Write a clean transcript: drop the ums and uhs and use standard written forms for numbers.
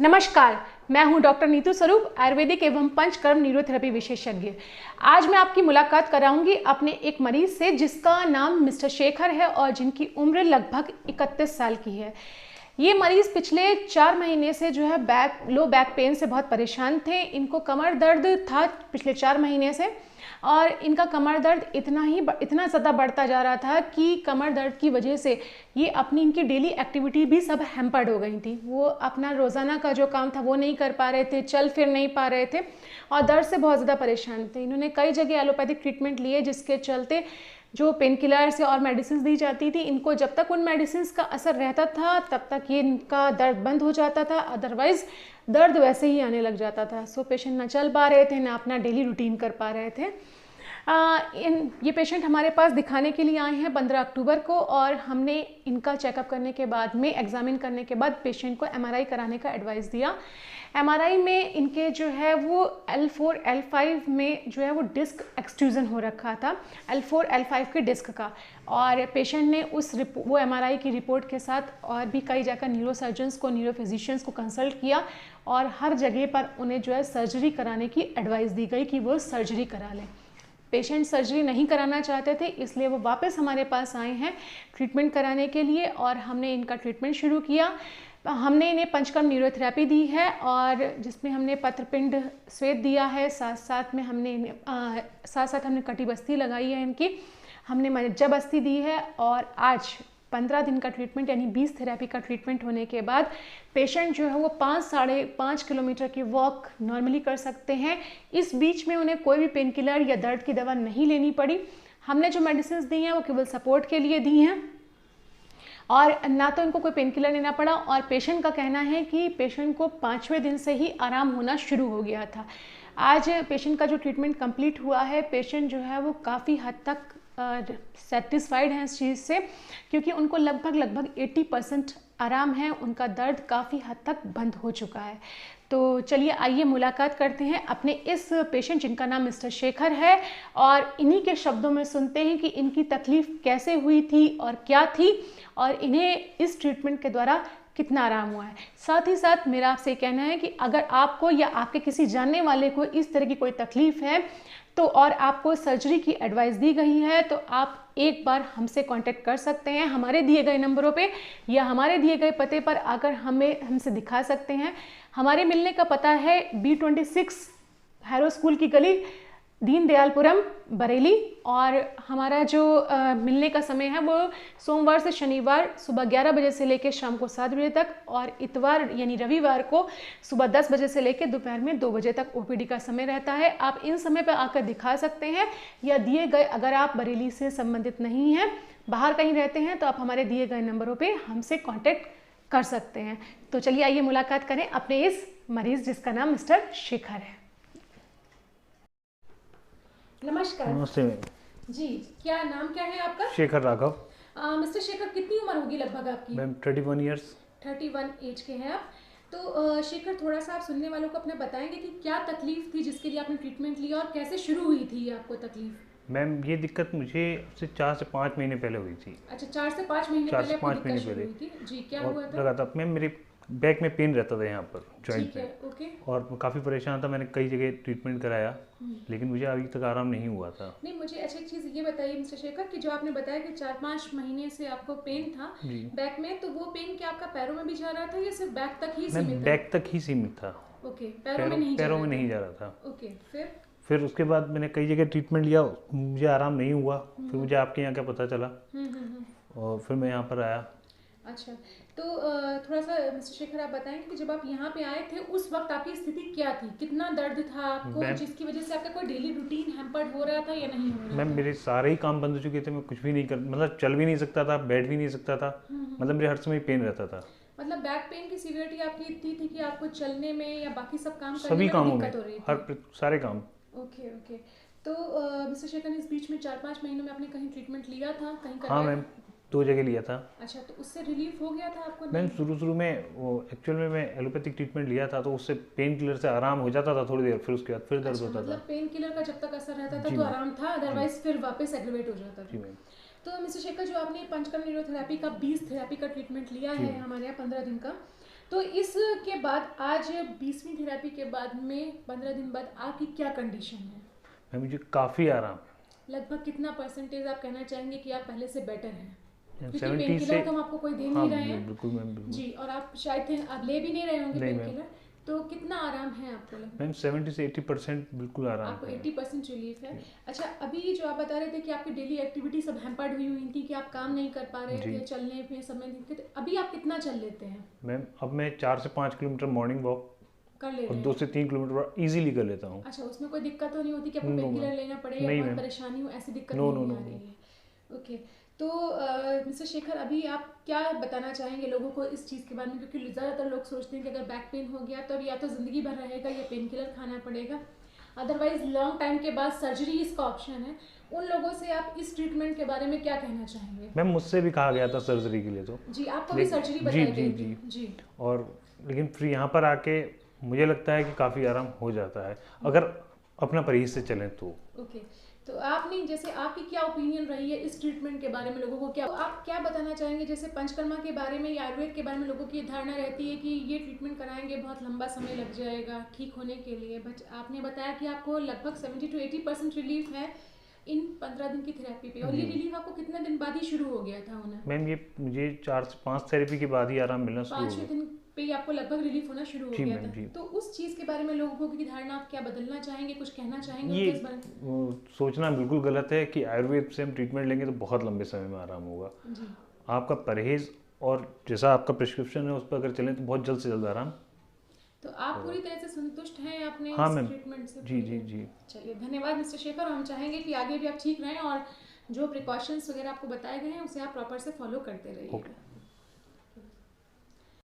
नमस्कार, मैं हूं डॉक्टर नीतू स्वरूप, आयुर्वेदिक एवं पंचकर्म न्यूरोथेरेपी विशेषज्ञ। आज मैं आपकी मुलाकात कराऊंगी अपने एक मरीज से जिसका नाम मिस्टर शेखर है और जिनकी उम्र लगभग 31 साल की है। ये मरीज पिछले 4 महीने से जो है लो बैक पेन से बहुत परेशान थे। इनको कमर दर्द था पिछले 4 महीने से और इनका कमर दर्द इतना ज़्यादा बढ़ता जा रहा था कि कमर दर्द की वजह से ये इनकी डेली एक्टिविटी भी सब हैम्पर्ड हो गई थी। वो अपना रोज़ाना का जो काम था वो नहीं कर पा रहे थे, चल फिर नहीं पा रहे थे और दर्द से बहुत ज़्यादा परेशान थे। इन्होंने कई जगह एलोपैथिक ट्रीटमेंट लिए जिसके चलते जो पेन किलर्स और मेडिसिन दी जाती थी, इनको जब तक उन मेडिसिन का असर रहता था तब तक ये इनका दर्द बंद हो जाता था, अदरवाइज़ दर्द वैसे ही आने लग जाता था। सो पेशेंट ना चल पा रहे थे ना अपना डेली रूटीन कर पा रहे थे। ये पेशेंट हमारे पास दिखाने के लिए आए हैं 15 अक्टूबर को और हमने इनका चेकअप करने के बाद में एग्जामिन करने के बाद पेशेंट को एमआरआई कराने का एडवाइस दिया। एमआरआई में इनके जो है वो L4 L5 में जो है वो डिस्क एक्सट्रूजन हो रखा था, L4 L5 के डिस्क का। और पेशेंट ने वो एमआरआई की रिपोर्ट के साथ और भी कई जगह न्यूरोसर्जन्स को, न्यूरोफिजिशियंस को कंसल्ट किया और हर जगह पर उन्हें जो है सर्जरी कराने की एडवाइस दी गई कि वो सर्जरी करा लें। पेशेंट सर्जरी नहीं कराना चाहते थे, इसलिए वो वापस हमारे पास आए हैं ट्रीटमेंट कराने के लिए और हमने इनका ट्रीटमेंट शुरू किया। हमने इन्हें पंचकर्म न्यूरोथेरेपी दी है और जिसमें हमने पत्रपिंड स्वेद दिया है, साथ साथ हमने कटिबस्ती लगाई है इनकी, हमने मज्जाबस्ती दी है। और आज 15 दिन का ट्रीटमेंट यानी 20 थेरेपी का ट्रीटमेंट होने के बाद पेशेंट जो है वो 5-5.5 किलोमीटर की वॉक नॉर्मली कर सकते हैं। इस बीच में उन्हें कोई भी पेन किलर या दर्द की दवा नहीं लेनी पड़ी। हमने जो मेडिसिन दी हैं वो केवल सपोर्ट के लिए दी हैं और ना तो इनको कोई पेन किलर लेना पड़ा। और पेशेंट का कहना है कि पेशेंट को 5वें दिन से ही आराम होना शुरू हो गया था। आज पेशेंट का जो ट्रीटमेंट कंप्लीट हुआ है, पेशेंट जो है वो काफ़ी हद तक सेटिस्फाइड हैं इस चीज़ से, क्योंकि उनको लगभग 80% आराम है, उनका दर्द काफ़ी हद तक बंद हो चुका है। तो चलिए आइए मुलाकात करते हैं अपने इस पेशेंट जिनका नाम मिस्टर शेखर है और इन्हीं के शब्दों में सुनते हैं कि इनकी तकलीफ़ कैसे हुई थी और क्या थी और इन्हें इस ट्रीटमेंट के द्वारा कितना आराम हुआ है। साथ ही साथ मेरा आपसे कहना है कि अगर आपको या आपके किसी जानने वाले को इस तरह की कोई तकलीफ़ है तो और आपको सर्जरी की एडवाइस दी गई है तो आप एक बार हमसे कांटेक्ट कर सकते हैं हमारे दिए गए नंबरों पे या हमारे दिए गए पते पर आकर हमसे दिखा सकते हैं। हमारे मिलने का पता है B26 हैरो स्कूल की गली, दीनदयालपुरम, बरेली। और हमारा जो मिलने का समय है वो सोमवार से शनिवार सुबह 11 बजे से लेकर शाम को 7 बजे तक और इतवार यानी रविवार को सुबह 10 बजे से लेकर दोपहर में 2 बजे तक ओपीडी का समय रहता है। आप इन समय पर आकर दिखा सकते हैं या दिए गए, अगर आप बरेली से संबंधित नहीं हैं, बाहर कहीं रहते हैं, तो आप हमारे दिए गए नंबरों पर हमसे कॉन्टेक्ट कर सकते हैं। तो चलिए आइए मुलाकात करें अपने इस मरीज जिसका नाम मिस्टर शेखर है। नमस्कार। नमस्ते जी, क्या नाम क्या है आपका? शेखर राघव। मिस्टर शेखर, कितनी उम्र होगी लगभग आपकी? Ma'am 31 years. 31 एज के हैं आप। तो शेखर, थोड़ा सा आप सुनने वालों को अपने बताएंगे कि क्या तकलीफ थी जिसके लिए आपने ट्रीटमेंट लिया और कैसे शुरू हुई थी आपको तकलीफ? मैम ये दिक्कत मुझे 4 से 5 महीने पहले हुई थी। अच्छा, 4 से 5 महीने पहले आपको दिक्कत शुरू हुई थी। जी, क्या हुआ था? लगा था मैम, मेरे बैक में पेन रहता था यहाँ पर जॉइंट ठीक है, ओके। और काफ़ी परेशान था। मैंने कई जगह ट्रीटमेंट कराया लेकिन मुझे अभी तक आराम नहीं हुआ था। नहीं, मुझे अच्छा एक चीज़ ये बताइए मिस्टर शेखर कि जो आपने बताया कि 4-5 महीने से आपको पेन था बैक में, तो वो पेन क्या आपका पैरों में भी जा रहा था या सिर्फ बैक तक ही सीमित था? बैक तक ही सीमित था। ओके, पैरों में नहीं जा रहा था। ओके, फिर उसके बाद मैंने कई जगह ट्रीटमेंट लिया, मुझे आराम नहीं हुआ। फिर मुझे आपके यहाँ क्या पता चला और फिर मैं यहाँ पर आया। अच्छा, तो थोड़ा सा मिस्टर शेखर आप बताएंगे कि जब आप यहाँ पे आए थे उस वक्त आपकी स्थिति क्या थी, कितना दर्द था आपको जिसकी वजह से आपका कोई डेली रूटीन हैम्पर्ड हो रहा था या नहीं हो रहा था? मैम मेरे सारे ही काम बंद हो चुके थे, मैं कुछ भी नहीं कर, मतलब चल भी नहीं सकता था, बैठ भी नहीं सकता था। मतलब मेरे हर समय पेन रहता था। मतलब बैक पेन की सीवियरिटी आपकी इतनी थी कि आपको चलने में या बाकी सब काम करने सभी में कामों दिक्कत हो रही थी? सारे काम। Okay okay. तो मिस्टर शेखर, इस बीच में 4-5 महीनों में आपने कहीं ट्रीटमेंट लिया था, कहीं कराया? हाँ मैम, 2 जगह लिया था। अच्छा, तो उससे रिलीफ हो गया था आपको? मैम शुरू में वो एक्चुअल में मैं एलोपैथिक ट्रीटमेंट लिया था तो उससे पेन किलर से आराम हो जाता था थोड़ी देर, फिर उसके बाद फिर दर्द होता था। मतलब पेन किलर का जब तक असर रहता था तो आराम था, अदरवाइज फिर वापस एग्रीवेट हो जाता था। जी मैम। तो मिस्टर शेखर, जो आपने पंचकर्म न्यूरोथेरेपी का 20 थेरेपी का ट्रीटमेंट लिया है हमारे यहाँ 15 दिन का, तो इसके बाद आज 20वीं थेरेपी के बाद में 15 दिन बाद आपकी क्या कंडीशन है? मैम मुझे काफ़ी आराम है। लगभग कितना परसेंटेज आप कहना चाहेंगे कि आप पहले से बेटर हैं? क्योंकि 70 पेन से किलर तो हम आपको कोई दे हाँ नहीं रहे हैं बिल्कुल मैम बिल्कुल। जी, और आप शायद थे आप ले भी नहीं रहे होंगे नहीं पेन मैम। किलर, तो कितना आराम है आपको लगभग? मैम 70 से 80% बिल्कुल आराम आपको है। 80% रिलीफ है। अच्छा, अभी जो आप बता रहे थे कि आपकी डेली एक्टिविटी सब हैम्पर्ड हुई थी कि आप काम नहीं कर पा रहे जी। थे, चलने में समय दिक्कत, अभी आप कितना चल लेते हैं? मैम अब मैं 4 से 5 किलोमीटर मॉर्निंग वॉक कर ले और रहे 2 हैं? से 3 किलोमीटर इजीली कर लेता हूँ। अच्छा, उसमें कोई दिक्कत तो नहीं होती कि आपको No, पेन किलर ma'am. लेना पड़े या नहीं, बहुत ma'am. परेशानी हो, ऐसी दिक्कत No, नहीं no, आ no, रही है? ओके, तो मिस्टर शेखर, अभी आप क्या बताना चाहेंगे लोगों को इस चीज़ के बारे में? क्योंकि ज़्यादातर लोग सोचते हैं कि अगर बैक पेन हो गया तो अब या तो ज़िंदगी भर रहेगा या पेन किलर खाना पड़ेगा, अदरवाइज लॉन्ग टाइम के बाद सर्जरी इसका ऑप्शन है। उन लोगों से आप इस ट्रीटमेंट के बारे में क्या कहना चाहेंगे? मैम मुझसे भी कहा गया था सर्जरी के लिए तो। जी, आपको भी सर्जरी जी बताई जी गई जी थी? जी। और लेकिन फिर यहाँ पर आके मुझे लगता है कि काफ़ी आराम हो जाता है अगर अपना परहेज से चलें तो। ओके, तो आपने जैसे आपकी क्या ओपिनियन रही है इस ट्रीटमेंट के बारे में, लोगों को क्या आप क्या बताना चाहेंगे? जैसे पंचकर्मा के बारे में या आयुर्वेद के बारे में लोगों की ये धारणा रहती है कि ये ट्रीटमेंट कराएंगे बहुत लंबा समय लग जाएगा ठीक होने के लिए, बट आपने बताया कि आपको लगभग 70 to 80% रिलीफ है इन 15 दिन की थेरेपी पे, और ये रिलीफ आपको कितने दिन बाद ही शुरू हो गया था होना? मैम ये मुझे 4 से 5 थेरेपी के बाद ही आराम मिलना शुरू हो 5वें गया। दिन पे ही आपको लगभग रिलीफ होना शुरू हो जी गया मैम, था। जी। तो उस चीज़ के बारे में लोगों की धारणा आप क्या बदलना चाहेंगे, कुछ कहना चाहेंगे ये उनके इस बारे में? सोचना बिल्कुल गलत है कि आयुर्वेद से हम ट्रीटमेंट लेंगे तो बहुत लंबे समय में आराम होगा। जी। आपका परहेज और जैसा आपका प्रिस्क्रिप्शन है उस पर अगर चलें तो बहुत जल्द से जल्द आराम। तो आप पूरी तरह से संतुष्ट हैं अपने हाँ इस मैम। ट्रीटमेंट से? जी जी जी। चलिए, धन्यवाद मिस्टर शेखर, हम चाहेंगे कि आगे भी आप ठीक रहें और जो प्रिकॉशंस वगैरह आपको बताए गए हैं उसे आप प्रॉपर से फॉलो करते रहिएगा।